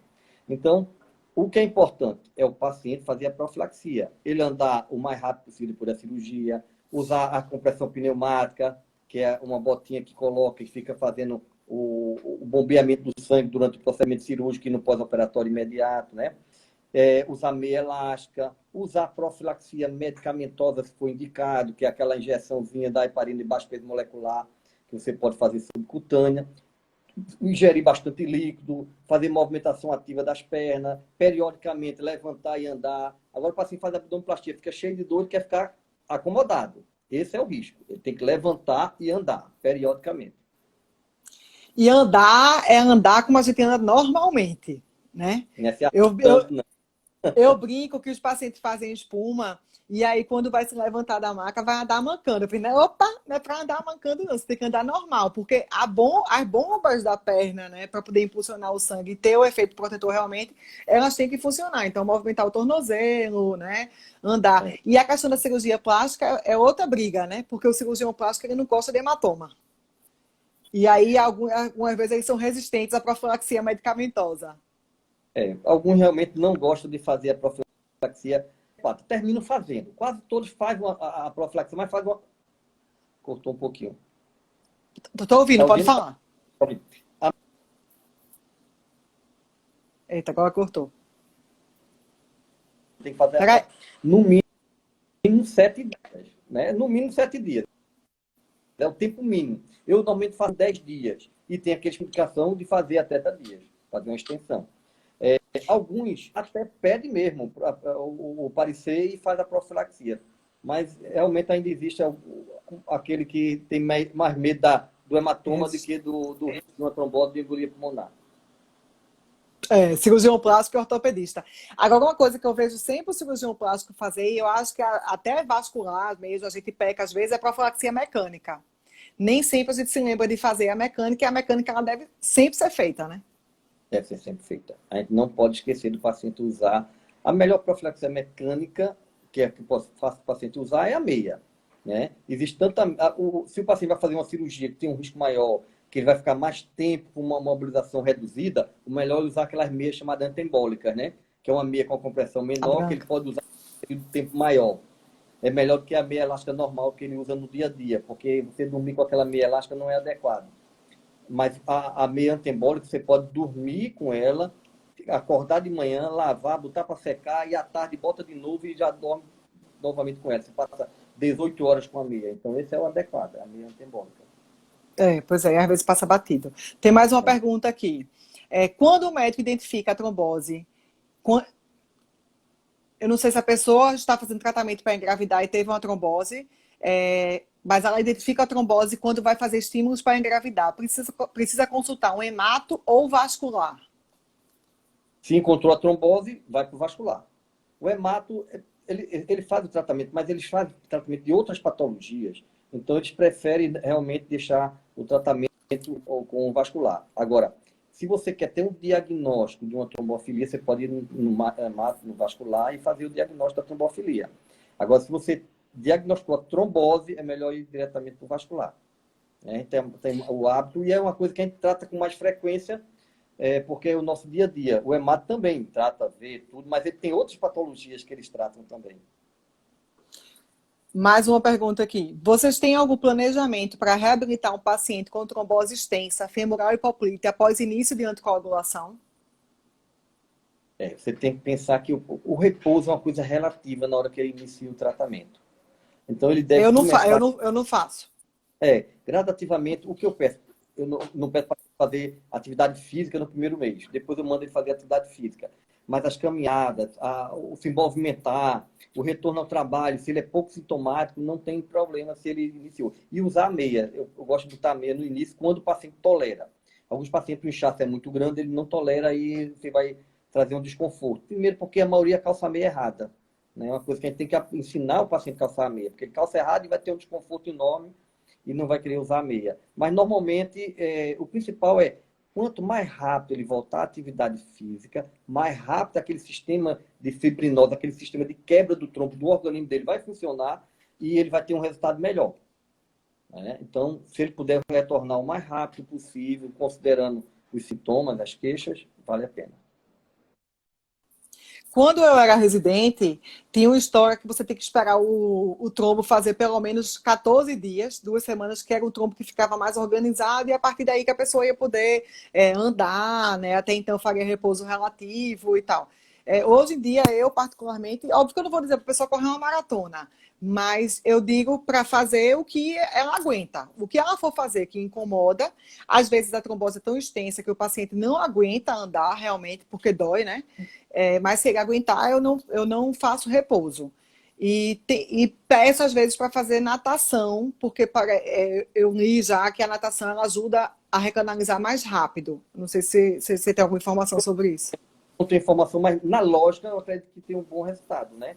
Então, o que é importante é o paciente fazer a profilaxia. Ele andar o mais rápido possível por a cirurgia, usar a compressão pneumática, que é uma botinha que coloca e fica fazendo o bombeamento do sangue durante o procedimento cirúrgico e no pós-operatório imediato, né? Usar meia elástica, usar profilaxia medicamentosa, se for indicado, que é aquela injeçãozinha da heparina de baixo peso molecular, que você pode fazer subcutânea, ingerir bastante líquido, fazer movimentação ativa das pernas, periodicamente levantar e andar. Agora o paciente faz abdominoplastia, fica cheio de dor e quer ficar acomodado. Esse é o risco. Ele tem que levantar e andar periodicamente. E andar é andar como a gente anda normalmente, né? Eu brinco que os pacientes fazem espuma e aí quando vai se levantar da maca vai andar mancando. Eu falei, opa, não é para andar mancando não, você tem que andar normal, porque as bombas da perna, né, para poder impulsionar o sangue e ter o efeito protetor realmente, elas têm que funcionar. Então, movimentar o tornozelo, né, andar. E a questão da cirurgia plástica é outra briga, né, porque o cirurgião plástico ele não gosta de hematoma. E aí, algumas vezes, eles são resistentes à profilaxia medicamentosa. Alguns realmente não gostam de fazer a profilaxia. Terminam fazendo. Quase todos fazem a profilaxia, mas fazem uma... Cortou um pouquinho. Estou ouvindo, pode falar. Eita, agora cortou. Tem que fazer no mínimo 7 dias. Né? No mínimo 7 dias. É o tempo mínimo. Eu normalmente faço 10 dias. E tem aquela explicação de fazer até 30 dias. Fazer uma extensão. Alguns até pedem mesmo o parecer e faz a profilaxia. Mas realmente ainda existe aquele que tem mais medo do hematoma do que do risco de uma trombose de embolia pulmonar. Cirurgião plástico e ortopedista. Agora, uma coisa que eu vejo sempre o cirurgião plástico fazer, e eu acho que até vascular mesmo, a gente peca às vezes, é profilaxia mecânica. Nem sempre a gente se lembra de fazer a mecânica, e a mecânica ela deve sempre ser feita, né? Deve ser sempre feita. A gente não pode esquecer do paciente usar a melhor profilaxia mecânica, que é que faço o paciente usar, é a meia. Né? Existe tanta... Se o paciente vai fazer uma cirurgia que tem um risco maior, que ele vai ficar mais tempo com uma mobilização reduzida, o melhor é usar aquelas meias chamadas antiembólicas, né? Que é uma meia com compressão menor, que ele pode usar por um tempo maior. É melhor do que a meia elástica normal que ele usa no dia a dia, porque você dormir com aquela meia elástica não é adequado. Mas a meia antiembólica, você pode dormir com ela, acordar de manhã, lavar, botar para secar, e à tarde bota de novo e já dorme novamente com ela. Você passa 18 horas com a meia. Então, esse é o adequado, a meia antiembólica. Pois é, às vezes passa batido. Tem mais uma pergunta aqui. Quando o médico identifica a trombose, eu não sei se a pessoa está fazendo tratamento para engravidar e teve uma trombose, mas ela identifica a trombose quando vai fazer estímulos para engravidar. Precisa consultar um hemato ou vascular. Se encontrou a trombose, vai para o vascular. O hemato, ele faz o tratamento, mas eles fazem o tratamento de outras patologias. Então, eles preferem realmente deixar o tratamento com o vascular. Agora, se você quer ter um diagnóstico de uma trombofilia, você pode ir no hemato, no vascular, e fazer o diagnóstico da trombofilia. Agora, se você diagnosticou a trombose, é melhor ir diretamente para o vascular. Tem o hábito, e é uma coisa que a gente trata com mais frequência, porque é o nosso dia a dia. O hemato também trata, vê tudo, mas ele tem outras patologias que eles tratam também. Mais uma pergunta aqui. Vocês têm algum planejamento para reabilitar um paciente com trombose extensa, femoral hipoplite, após início de anticoagulação? Você tem que pensar que o repouso é uma coisa relativa na hora que ele inicia o tratamento. Então, ele deve começar... Eu não faço. Gradativamente, o que eu peço? Eu não peço para fazer atividade física no primeiro mês. Depois eu mando ele fazer atividade física. Mas as caminhadas, o se movimentar, o retorno ao trabalho, se ele é pouco sintomático, não tem problema se ele iniciou. E usar a meia. Eu gosto de botar a meia no início, quando o paciente tolera. Alguns pacientes, o inchaço é muito grande, ele não tolera e você vai trazer um desconforto. Primeiro, porque a maioria calça a meia errada. É uma coisa que a gente tem que ensinar o paciente a calçar a meia. Porque ele calça errado e vai ter um desconforto enorme e não vai querer usar a meia. Mas, normalmente, o principal é, quanto mais rápido ele voltar à atividade física, mais rápido aquele sistema de fibrinose, aquele sistema de quebra do tronco do organismo dele vai funcionar e ele vai ter um resultado melhor. Então, se ele puder retornar o mais rápido possível, considerando os sintomas, as queixas, vale a pena. Quando eu era residente, tinha uma história que você tem que esperar o trombo fazer pelo menos 14 dias, 2 semanas, que era um trombo que ficava mais organizado, e a partir daí que a pessoa ia poder andar, né? Até então faria repouso relativo e tal. Hoje em dia, eu particularmente, óbvio que eu não vou dizer para a pessoa correr uma maratona, mas eu digo para fazer o que ela aguenta. O que ela for fazer que incomoda, às vezes a trombose é tão extensa que o paciente não aguenta andar realmente, porque dói, né? Mas se ele aguentar, eu não faço repouso. E peço, às vezes, para fazer natação, porque eu li já que a natação ela ajuda a recanalizar mais rápido. Não sei se você tem alguma informação sobre isso. Não tenho informação, mas na lógica eu acredito que tem um bom resultado, né?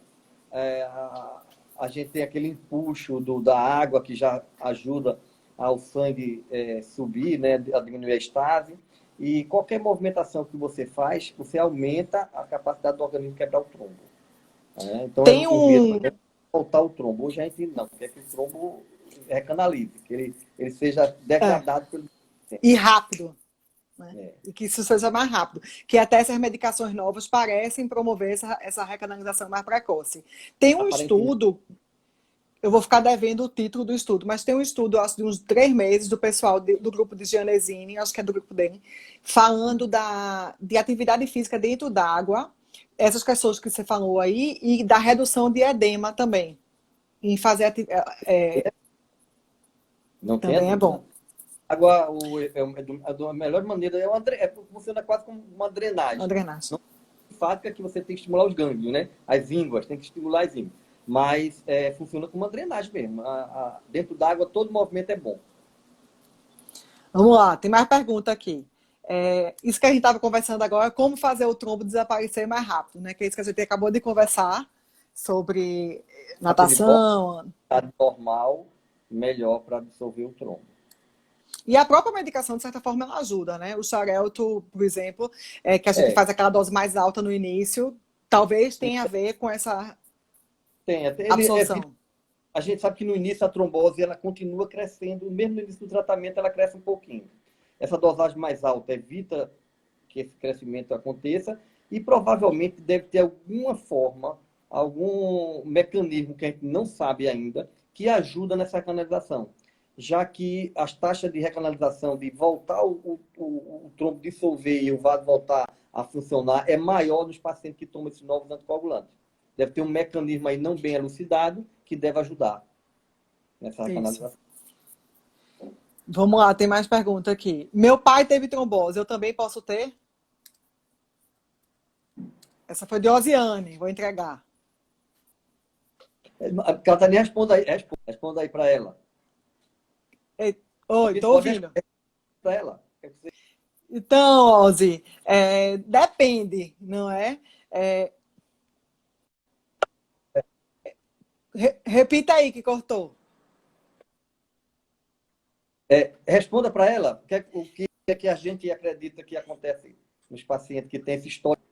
A gente tem aquele empuxo da água que já ajuda ao sangue subir, né? A diminuir a estase. E qualquer movimentação que você faz, você aumenta a capacidade do organismo de quebrar o trombo. Então, tem voltar o trombo. Hoje a gente não quer que o trombo recanalize, que ele seja degradado pelo... E rápido. Né? E que isso seja mais rápido. Que até essas medicações novas parecem promover essa recanalização mais precoce. Tem um estudo... Eu vou ficar devendo o título do estudo, mas tem um estudo, acho, de uns 3 meses, do pessoal do grupo de Gianesini, acho que é do grupo dele, falando de atividade física dentro d'água, essas questões que você falou aí, e da redução de edema também. Em fazer Não tem também é bom. Agora, a melhor maneira funciona quase como uma drenagem. Uma drenagem. Não fática que você tem que estimular os gânglios, né? As ínguas, tem que estimular as ínguas. Mas funciona como uma drenagem mesmo. Dentro d'água, todo movimento é bom. Vamos lá, tem mais pergunta aqui. Isso que a gente estava conversando agora, como fazer o trombo desaparecer mais rápido, né? Que é isso que a gente acabou de conversar sobre natação. Normal, melhor para absorver o trombo. E a própria medicação, de certa forma, ela ajuda, né? O Xarelto, por exemplo, que a gente faz aquela dose mais alta no início, talvez tenha a ver com essa... absorção. A gente sabe que no início a trombose ela continua crescendo, mesmo no início do tratamento ela cresce um pouquinho. Essa dosagem mais alta evita que esse crescimento aconteça e provavelmente deve ter alguma forma, algum mecanismo que a gente não sabe ainda, que ajuda nessa recanalização. Já que as taxas de recanalização, de voltar o trombo dissolver e o vaso voltar a funcionar, é maior nos pacientes que tomam esses novos anticoagulantes. Deve ter um mecanismo aí não bem elucidado que deve ajudar nessa recanalização. Vamos lá, tem mais pergunta aqui. Meu pai teve trombose, eu também posso ter? Essa foi de Osiane, vou entregar. Catarina, responda aí para ela. Ei, oi, tô Pode ouvindo. responder para ela. Então, Ozzy, depende, não é? É, repita aí que cortou. Responda para ela o que é que a gente acredita que acontece nos pacientes que têm essa história.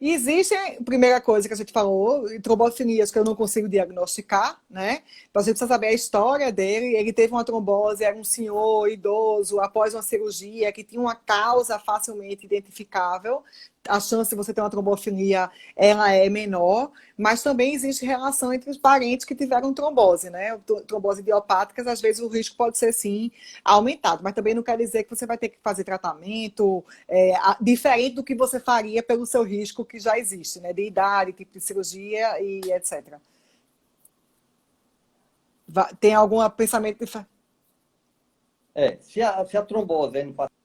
E existe, primeira coisa que a gente falou, trombocitemias que eu não consigo diagnosticar, né? Então a gente precisa saber a história dele. Ele teve uma trombose, era um senhor idoso, após uma cirurgia, que tinha uma causa facilmente identificável. A chance de você ter uma trombofilia, ela é menor, mas também existe relação entre os parentes que tiveram trombose, né? Trombose idiopáticas, às vezes o risco pode ser, sim, aumentado, mas também não quer dizer que você vai ter que fazer tratamento, diferente do que você faria pelo seu risco que já existe, né? De idade, tipo de cirurgia e etc. Tem algum pensamento de... Se a trombose é no paciente,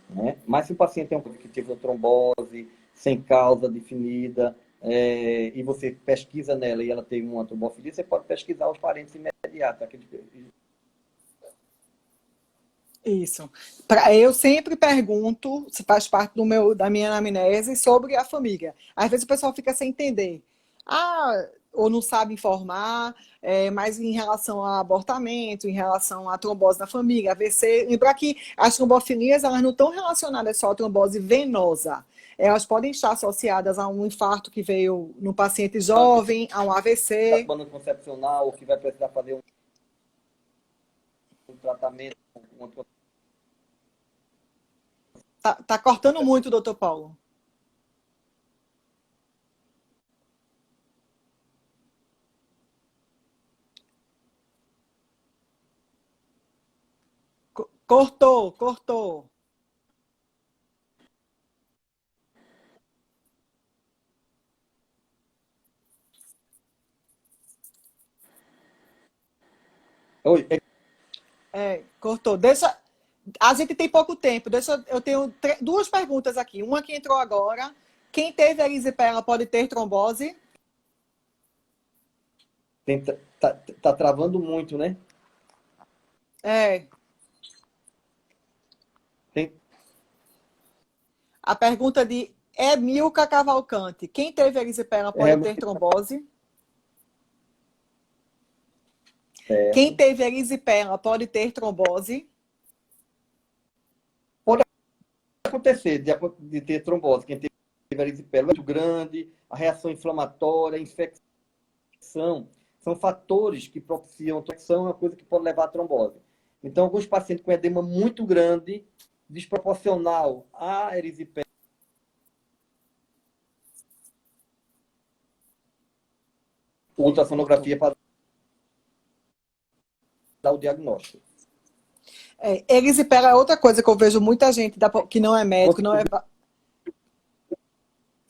né? Mas se o paciente tem um que teve uma trombose sem causa definida, e você pesquisa nela e ela tem uma trombofilia, você pode pesquisar os parentes imediatos. Isso. Eu sempre pergunto, se faz parte da minha anamnese, sobre a família. Às vezes o pessoal fica sem entender. Ah, ou não sabe informar, mas em relação a abortamento, em relação à trombose na família, AVC, lembrar que as trombofilias elas não estão relacionadas só à trombose venosa. Elas podem estar associadas a um infarto que veio no paciente jovem, a um Está AVC. tomando concepcional, ou que vai precisar fazer um tratamento, Tá cortando muito, doutor Paulo. Cortou, cortou. Oi, Cortou. Deixa. A gente tem pouco tempo. Eu tenho duas perguntas aqui. Uma que entrou agora. Quem teve erisipela pode ter trombose? tá travando muito, né? É. Tem, A pergunta de Milka Cavalcante. Quem teve erisipela pode ter trombose? Quem teve erisipela pode ter trombose? Pode acontecer de ter trombose. Quem teve erisipela é muito grande, a reação inflamatória, a infecção, são fatores que propiciam a infecção, é uma coisa que pode levar à trombose. Então, alguns pacientes com edema muito grande, desproporcional à erisipela, ultrassonografia para dar o diagnóstico. Erisipela é outra coisa que eu vejo muita gente que não é médico, não é...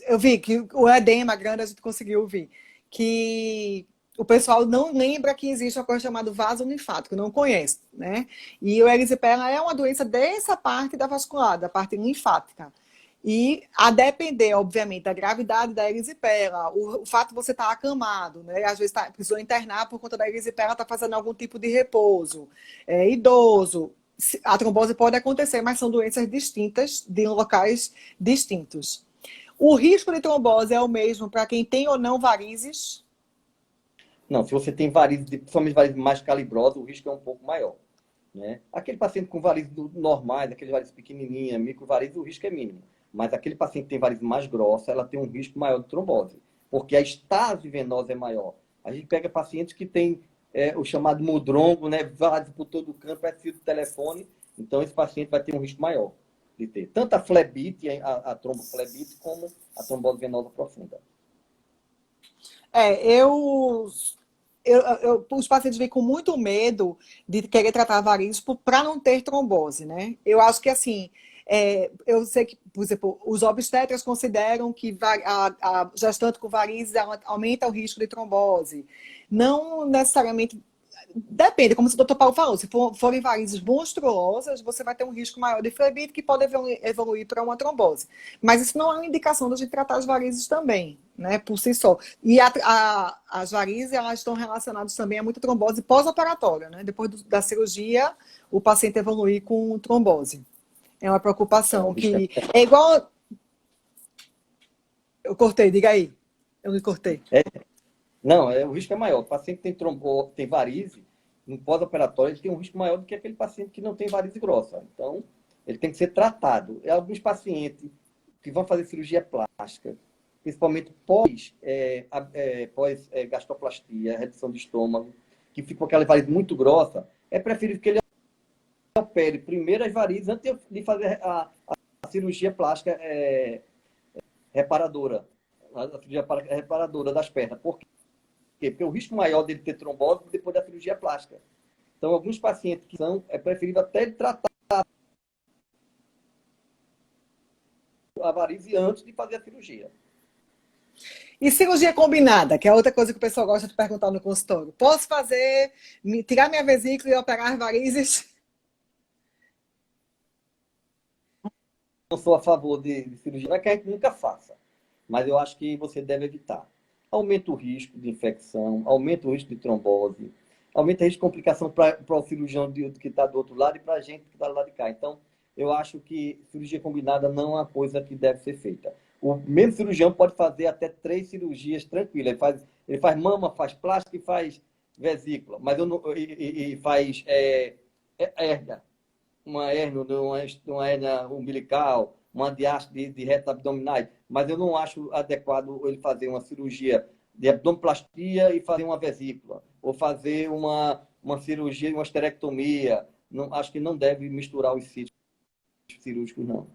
Eu vi que o edema grande a gente conseguiu ver. Que o pessoal não lembra que existe uma coisa chamada vaso linfático, não conhece, né? E o erisipela é uma doença dessa parte da vascular, da parte linfática. E a depender, obviamente, da gravidade da erisipela, o fato de você estar acamado, né? Às vezes precisou internar por conta da erisipela, está fazendo algum tipo de repouso. Idoso, a trombose pode acontecer, mas são doenças distintas, de locais distintos. O risco de trombose é o mesmo para quem tem ou não varizes? Não, se você tem varizes, principalmente varizes mais calibrosas, o risco é um pouco maior. Né? Aquele paciente com varizes normais, aquele varizes pequenininha, microvarizes, o risco é mínimo. Mas aquele paciente que tem varizes mais grossa, ela tem um risco maior de trombose, porque a estase venosa é maior. A gente pega pacientes que têm o chamado mudrongo, né? Varizes por todo o canto, é fio de telefone, então esse paciente vai ter um risco maior de ter tanto a flebite, a tromboflebite, como a trombose venosa profunda. Os pacientes vêm com muito medo de querer tratar varizes para não ter trombose, né? Eu acho que, assim, eu sei que, por exemplo, os obstetras consideram que a gestante com varizes aumenta o risco de trombose. Não necessariamente Depende, como o doutor Paulo falou, se forem varizes monstruosas, você vai ter um risco maior de flebite que pode evoluir para uma trombose. Mas isso não é uma indicação da gente tratar as varizes também, né, por si só. E as varizes, elas estão relacionadas também a muita trombose pós-operatória, né? Depois da cirurgia, o paciente evoluir com trombose. É uma preocupação que é igual... Eu cortei, diga aí. Eu me cortei. Não, o risco é maior. O paciente que tem tem varize, no pós-operatório, ele tem um risco maior do que aquele paciente que não tem varize grossa. Então, ele tem que ser tratado. Alguns pacientes que vão fazer cirurgia plástica, principalmente pós gastroplastia, redução de estômago, que fica com aquela varize muito grossa, é preferível que ele opere primeiro as varizes antes de fazer a cirurgia plástica reparadora. A cirurgia reparadora das pernas. Por quê? Porque o risco maior dele ter trombose é depois da cirurgia plástica. Então, alguns pacientes que é preferível até ele tratar a varize antes de fazer a cirurgia. E cirurgia combinada, que é outra coisa que o pessoal gosta de perguntar no consultório. Posso fazer, tirar minha vesícula e operar varizes? Não sou a favor de cirurgia, não é que a gente nunca faça, mas eu acho que você deve evitar. Aumenta o risco de infecção, aumenta o risco de trombose, aumenta o risco de complicação para o cirurgião que está do outro lado e para a gente que está do lado de cá. Então, eu acho que cirurgia combinada não é uma coisa que deve ser feita. O mesmo cirurgião pode fazer até 3 cirurgias tranquilas. Ele faz mama, faz plástica e faz vesícula, mas e faz hérnia, uma hérnia, uma hérnia umbilical, uma diástase de retos abdominais, mas eu não acho adequado ele fazer uma cirurgia de abdominoplastia e fazer uma vesícula, ou fazer uma cirurgia, uma esterectomia. Não, acho que não deve misturar os sítios cirúrgicos, não.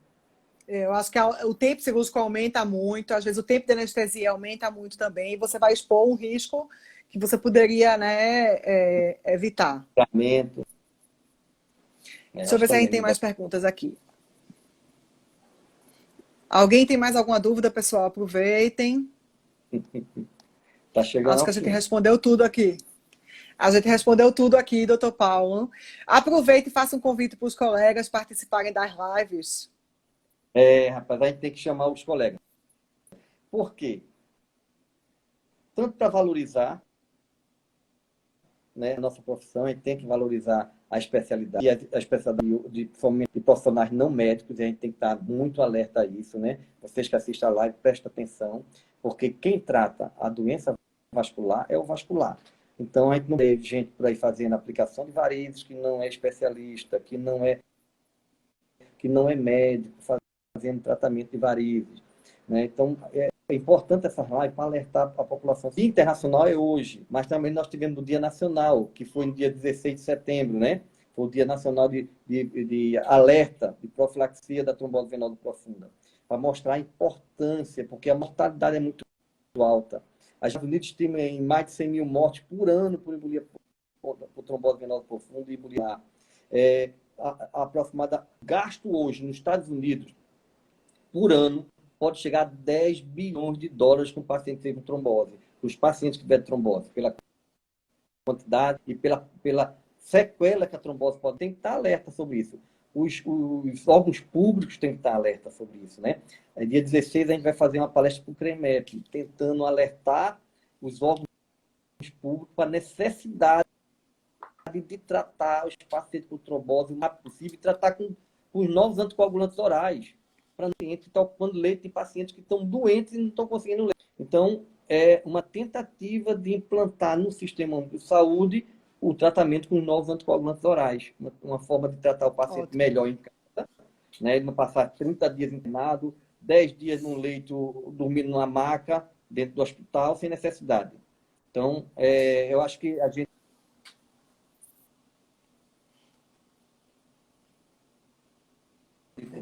Eu acho que o tempo cirúrgico aumenta muito, às vezes o tempo de anestesia aumenta muito também, e você vai expor um risco que você poderia, né, evitar. Tratamento. Deixa eu ver se a gente tem mais perguntas aqui. Alguém tem mais alguma dúvida, pessoal? Aproveitem. Tá chegando. Acho que a gente respondeu tudo aqui. A gente respondeu tudo aqui, doutor Paulo. Aproveite e faça um convite para os colegas participarem das lives. Rapaz, a gente tem que chamar os colegas. Por quê? Tanto para valorizar, né, a nossa profissão, a gente tem que valorizar a especialidade, e a especialidade de profissionais não médicos, e a gente tem que estar muito alerta a isso, né? Vocês que assistem a live, prestem atenção, porque quem trata a doença vascular é o vascular. Então, a gente não vê gente por aí fazendo aplicação de varizes que não é especialista, que não é médico, fazendo tratamento de varizes, né? Então, é importante essa live para alertar a população. O Dia Internacional é hoje, mas também nós tivemos o Dia Nacional, que foi no dia 16 de setembro, né? Foi o Dia Nacional de alerta, de profilaxia da trombose venosa profunda, para mostrar a importância, porque a mortalidade é muito alta. Os Estados Unidos estimam em mais de 100 mil mortes por ano por embolia por trombose venosa profunda e embolia. Aproximada gasto hoje nos Estados Unidos por ano pode chegar a 10 bilhões de dólares com pacientes com trombose. Os pacientes que tiverem trombose, pela quantidade e pela sequela que a trombose pode ter, tem que estar alerta sobre isso. Os órgãos públicos têm que estar alerta sobre isso, né? Dia 16 a gente vai fazer uma palestra para o CREMEP, tentando alertar os órgãos públicos para a necessidade de tratar os pacientes com trombose o mais possível e tratar com os novos anticoagulantes orais, para pacientes que estão ocupando leito e pacientes que estão doentes e não estão conseguindo leito. Então, é uma tentativa de implantar no sistema de saúde o tratamento com os novos anticoagulantes orais. Uma forma de tratar o paciente melhor em casa, né? Ele não passar 30 dias internado, 10 dias num leito, dormindo numa maca, dentro do hospital, sem necessidade. Então, eu acho que a gente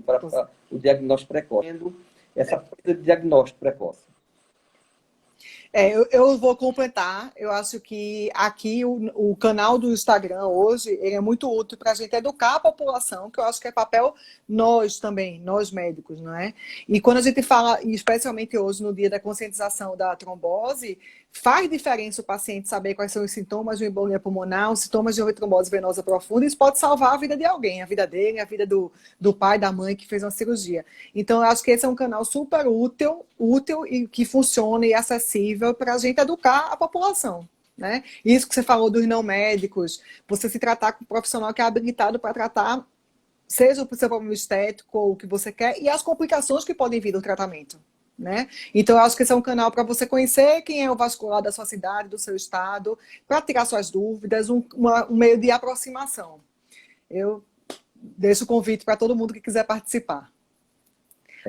para o diagnóstico precoce. Essa coisa de diagnóstico precoce. Eu vou completar. Eu acho que aqui o canal do Instagram hoje ele é muito útil para a gente educar a população, que eu acho que é papel nós também, nós médicos, não é? E quando a gente fala, e especialmente hoje no dia da conscientização da trombose, faz diferença o paciente saber quais são os sintomas de uma embolia pulmonar, os sintomas de uma trombose venosa profunda. Isso pode salvar a vida de alguém, a vida dele, a vida do pai, da mãe que fez uma cirurgia. Então, eu acho que esse é um canal super útil e que funciona e acessível para a gente educar a população. Né? Isso que você falou dos não médicos, você se tratar com um profissional que é habilitado para tratar, seja o seu problema estético ou o que você quer, e as complicações que podem vir do tratamento. Né? Então, eu acho que esse é um canal para você conhecer quem é o vascular da sua cidade, do seu estado, para tirar suas dúvidas, um meio de aproximação. Eu deixo o convite para todo mundo que quiser participar.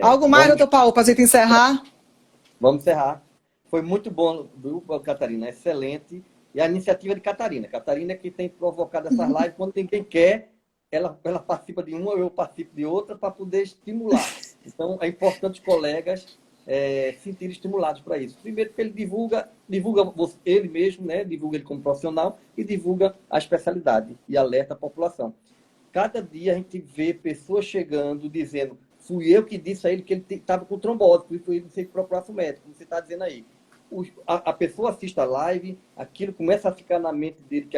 Algo mais, Vamos, doutor Paulo, para a gente encerrar? vamos encerrar. Foi muito bom, viu, Catarina? Excelente. E a iniciativa de Catarina. Catarina é que tem provocado essas lives. Quando ninguém quer, ela participa de uma, eu participo de outra, para poder estimular. Então, é importante os colegas se sentirem estimulados para isso. Primeiro, porque ele divulga ele mesmo, né? Divulga ele como profissional e divulga a especialidade e alerta a população. Cada dia a gente vê pessoas chegando dizendo: fui eu que disse a ele que ele estava com trombose, por isso ele não sei que procurasse o médico, como você está dizendo aí. A pessoa assiste a live, aquilo começa a ficar na mente dele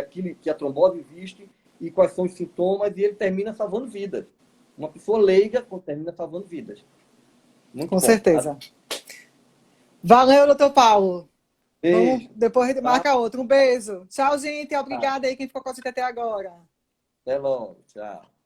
que a trombose existe e quais são os sintomas, e ele termina salvando vidas. Uma pessoa leiga termina salvando vidas. Muito Com bom. certeza. Valeu, doutor Paulo. Vamos, Beijo. depois a gente Tá? marca outro. Um beijo. Tchau, gente. Tá. Obrigada aí quem ficou com a gente até agora. Até logo. Tchau.